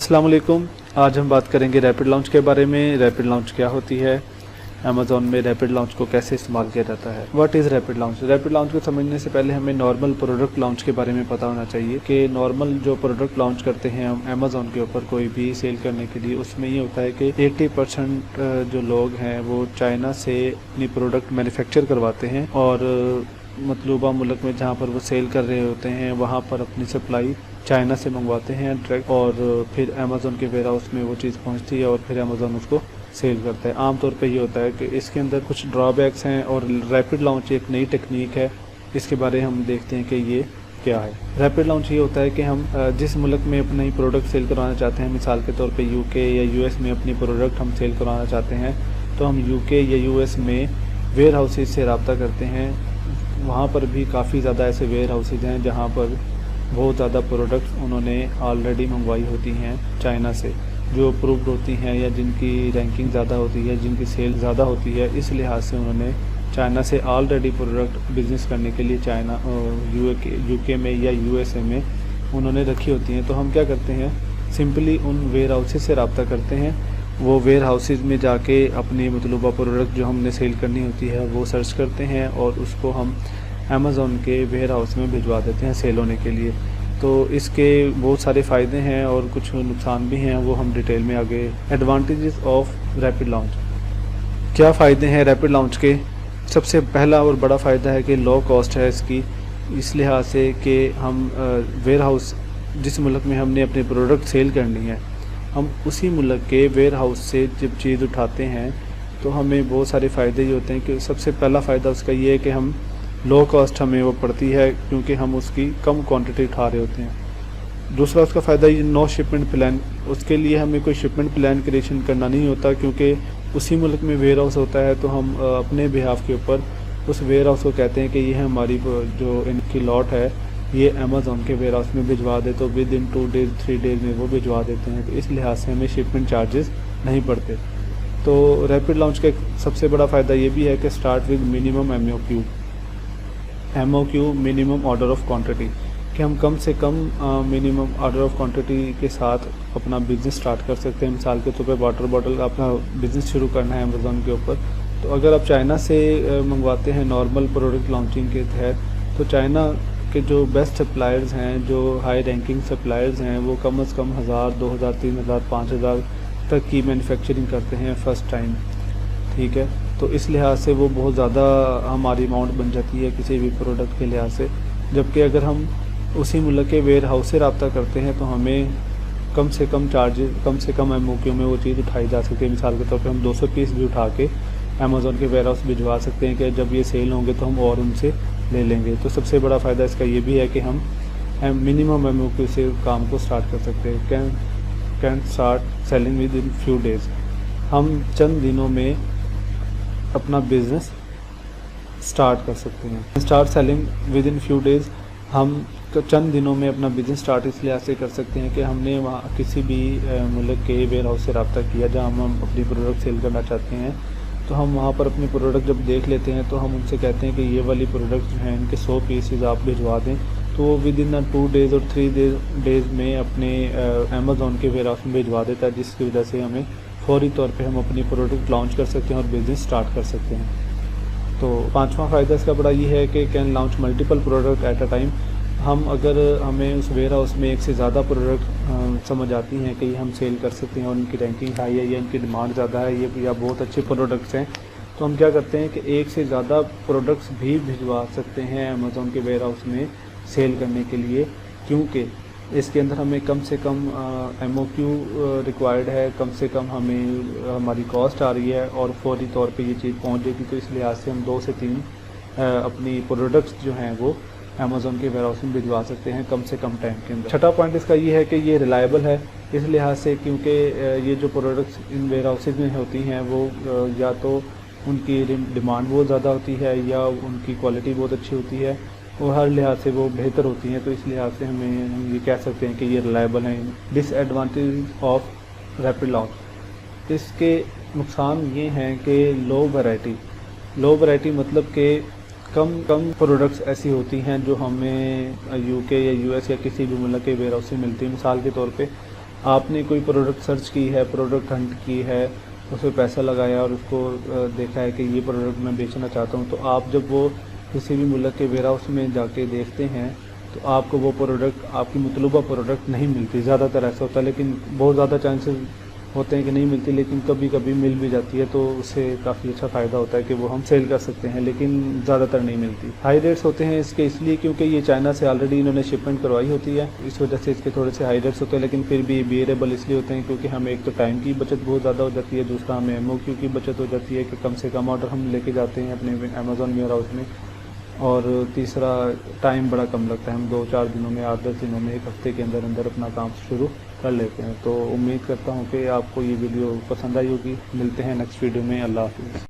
अस्सलाम वालेकुम। आज हम बात करेंगे रैपिड लॉन्च के बारे में। रैपिड लॉन्च क्या होती है, अमेज़ॉन में रैपिड लॉन्च को कैसे इस्तेमाल किया जाता है। What is rapid launch. Rapid launch को समझने से पहले हमें नॉर्मल प्रोडक्ट लॉन्च के बारे में पता होना चाहिए कि नॉर्मल जो प्रोडक्ट लॉन्च करते हैं हम अमेज़ॉन के ऊपर कोई भी सेल करने के लिए, उसमें ये होता है कि 80% जो लोग हैं वो चाइना से अपनी प्रोडक्ट मैन्युफैक्चर करवाते हैं और मतलूबा मुल्क में जहाँ पर वो सेल कर रहे होते हैं वहाँ पर अपनी सप्लाई चाइना से मंगवाते हैं डायरेक्ट, और फिर अमेज़ॉन के वेयर हाउस में वो चीज़ पहुँचती है और फिर अमेज़ॉन उसको सेल करता है। आमतौर पे ये होता है कि इसके अंदर कुछ ड्रॉबैक्स हैं और रैपिड लॉन्च एक नई टेक्निक है, इसके बारे में हम देखते हैं कि ये क्या है। रैपिड लॉन्च ये होता है कि हम जिस मुल्क में अपनी प्रोडक्ट सेल करवाना चाहते हैं, मिसाल के तौर पे यूके या यूएस में अपनी प्रोडक्ट हम सेल करवाना चाहते हैं, तो हम यूके या यूएस में वेयर हाउसेज से रब्ता करते हैं। वहाँ पर भी काफ़ी ज़्यादा ऐसे वेयर हाउसेज हैं जहाँ पर बहुत ज़्यादा प्रोडक्ट्स उन्होंने ऑलरेडी मंगवाई होती हैं चाइना से, जो अप्रूव्ड होती हैं या जिनकी रैंकिंग ज़्यादा होती है, जिनकी सेल ज़्यादा होती है। इस लिहाज से उन्होंने चाइना से ऑलरेडी प्रोडक्ट बिज़नेस करने के लिए चाइना यूके में या यूएसए में उन्होंने रखी होती हैं। तो हम क्या करते हैं, सिंपली उन वेयर हाउसेज से रब्ता करते हैं। वो वेयर हाउसेज में जाके अपनी मतलूबा प्रोडक्ट जो हमने सेल करनी होती है वो सर्च करते हैं और उसको हम अमेज़ॉन के वेयर हाउस में भिजवा देते हैं सेल होने के लिए। तो इसके बहुत सारे फ़ायदे हैं और कुछ नुकसान भी हैं, वो हम डिटेल में आगे। एडवांटेजेस ऑफ रैपिड लॉन्च, क्या फ़ायदे हैं रैपिड लॉन्च के। सबसे पहला और बड़ा फ़ायदा है कि लो कॉस्ट है इसकी, इस लिहाज से कि हम वेयर हाउस जिस मुल्क में हमने अपनी प्रोडक्ट सेल करनी है, हम उसी मुल्क के वेयर हाउस से जब चीज़ उठाते हैं तो हमें बहुत सारे फ़ायदे ये होते हैं कि सबसे पहला फ़ायदा उसका ये है कि हम लो कॉस्ट हमें वो पड़ती है क्योंकि हम उसकी कम क्वांटिटी उठा रहे होते हैं। दूसरा उसका फ़ायदा ये नो शिपमेंट प्लान, उसके लिए हमें कोई शिपमेंट प्लान क्रिएशन करना नहीं होता क्योंकि उसी मुल्क में वेयर हाउस होता है। तो हम अपने बिहाफ के ऊपर उस वेयर हाउस को कहते हैं कि ये हमारी जो इनकी लॉट है ये अमेज़ॉन के वेयर हाउस में भिजवा दे, तो विद इन 2 डेज़ 3 डेज़ में वो भिजवा देते हैं। तो इस लिहाज से हमें शिपमेंट चार्जेस नहीं पड़ते। तो रैपिड लॉन्च का सबसे बड़ा फ़ायदा ये भी है कि start with minimum MOQ minimum order of quantity, कि हम कम से कम मिनिमम ऑर्डर ऑफ क्वांटिटी के साथ अपना बिज़नेस स्टार्ट कर सकते हैं। मिसाल के तौर पे वाटर बॉटल का अपना बिज़नेस शुरू करना है अमेज़ॉन के ऊपर, तो अगर आप चाइना से मंगवाते हैं नॉर्मल प्रोडक्ट लॉन्चिंग के तहत, तो चाइना के जो बेस्ट सप्लायर्स हैं, जो हाई रैंकिंग सप्लायर्स हैं, वो कम से कम 1000, 2000, 3000, 5000 तक की मैन्युफैक्चरिंग करते हैं फ़र्स्ट टाइम। ठीक है, तो इस लिहाज से वो बहुत ज़्यादा हमारी अमाउंट बन जाती है किसी भी प्रोडक्ट के लिहाज से। जबकि अगर हम उसी मुल्क के वेयर हाउस से रब्ता करते हैं तो हमें कम से कम चार्जेस, कम से कम MOQ में वो चीज़ उठाई जा सकती है। मिसाल के तौर पे हम 200 पीस भी उठा के अमेज़ॉन के वेयर हाउस भिजवा सकते हैं कि जब ये सेल होंगे तो हम और उनसे ले लेंगे। तो सबसे बड़ा फ़ायदा इसका ये भी है कि हम मिनिमम MOQ से काम को स्टार्ट कर सकते हैं। Can start selling with in few days, हम चंद दिनों में अपना बिज़नेस स्टार्ट कर सकते हैं। Start selling with in few days, हम चंद दिनों में अपना बिज़नेस स्टार्ट इस लिहाज से कर सकते हैं कि हमने वहाँ किसी भी मुल्क के वेयर हाउस से रब्ता किया जहाँ हम अपनी प्रोडक्ट सेल करना चाहते हैं, तो हम वहाँ पर अपनी प्रोडक्ट जब देख लेते हैं तो हम उनसे कहते हैं कि ये वाली प्रोडक्ट जो हैं इनके 100 पीसेज आप भिजवा दें, तो वो विद इन 2 डेज़ और 3 डेज़ में अपने अमेज़ॉन के वेयर हाउस में भिजवा देता है, जिसकी वजह से हमें फौरी तौर पे हम अपनी प्रोडक्ट लॉन्च कर सकते हैं और बिज़नेस स्टार्ट कर सकते हैं। तो पांचवा फ़ायदा इसका बड़ा ये है कि can launch multiple product at a time. हम अगर हमें उस वेयर हाउस में एक से ज़्यादा प्रोडक्ट समझ आती हैं कि ये हम सेल कर सकते हैं और इनकी रैंकिंग हाई है या इनकी डिमांड ज़्यादा है, ये या बहुत अच्छे प्रोडक्ट्स हैं, तो हम क्या करते हैं कि एक से ज़्यादा प्रोडक्ट्स भी भिजवा सकते हैं अमेज़ॉन के वेयर हाउस में सेल करने के लिए, क्योंकि इसके अंदर हमें कम से कम MOQ रिक्वायर्ड है, कम से कम हमें हमारी कॉस्ट आ रही है और फौरी तौर पे ये चीज़ पहुंच जाएगी। तो इस लिहाज से हम 2 से 3 अपनी प्रोडक्ट्स जो हैं वो अमेज़ॉन के वेयर हाउस में भिजवा सकते हैं कम से कम टाइम के अंदर। छठा पॉइंट इसका ये है कि ये रिलायबल है इस लिहाज से, क्योंकि ये जो प्रोडक्ट्स इन वेयर हाउसेज में होती हैं वो या तो उनकी डिमांड बहुत ज़्यादा होती है या उनकी क्वालिटी बहुत अच्छी होती है और हर लिहाज से वो बेहतर होती हैं। तो इस लिहाज से हम ये कह सकते हैं कि ये रिलायबल हैं। डिसएडवांटेज ऑफ रैपिड लॉन्च, इसके नुकसान ये हैं कि लो वैरायटी मतलब कि कम प्रोडक्ट्स ऐसी होती हैं जो हमें यूके या यूएस या किसी भी मुल्क के वेयर हाउस से मिलती हैं। मिसाल के तौर पे आपने कोई प्रोडक्ट सर्च की है, प्रोडक्ट हंट की है, उसमें पैसा लगाया और उसको देखा है कि ये प्रोडक्ट मैं बेचना चाहता हूँ, तो आप जब वो किसी भी मुल्क के वेयर हाउस में जाके देखते हैं तो आपको वो प्रोडक्ट, आपकी मतलूबा प्रोडक्ट नहीं मिलती। ज़्यादातर ऐसा होता है, लेकिन बहुत ज़्यादा चांसेस होते हैं कि नहीं मिलती, लेकिन कभी कभी मिल भी जाती है, तो उससे काफ़ी अच्छा फ़ायदा होता है कि वो हम सेल कर सकते हैं, लेकिन ज़्यादातर नहीं मिलती। हाई रेट्स होते हैं इसके इसलिए क्योंकि ये चाइना से ऑलरेडी इन्होंने शिपमेंट करवाई होती है, इस वजह से इसके थोड़े से हाई रेट्स होते हैं, लेकिन फिर भी बियरेबल इसलिए होते हैं क्योंकि हमें एक तो टाइम की बचत बहुत ज़्यादा हो जाती है, दूसरा हमें एमओक्यू की बचत हो जाती है कि कम से कम ऑर्डर हम लेके जाते हैं अपने अमेज़ॉन वेयर हाउस में, और तीसरा टाइम बड़ा कम लगता है, हम 2-4 दिनों में, 8-10 दिनों में, 1 हफ्ते के अंदर अंदर अपना काम शुरू कर लेते हैं। तो उम्मीद करता हूँ कि आपको ये वीडियो पसंद आई होगी। मिलते हैं नेक्स्ट वीडियो में। अल्लाह हाफ़िज़।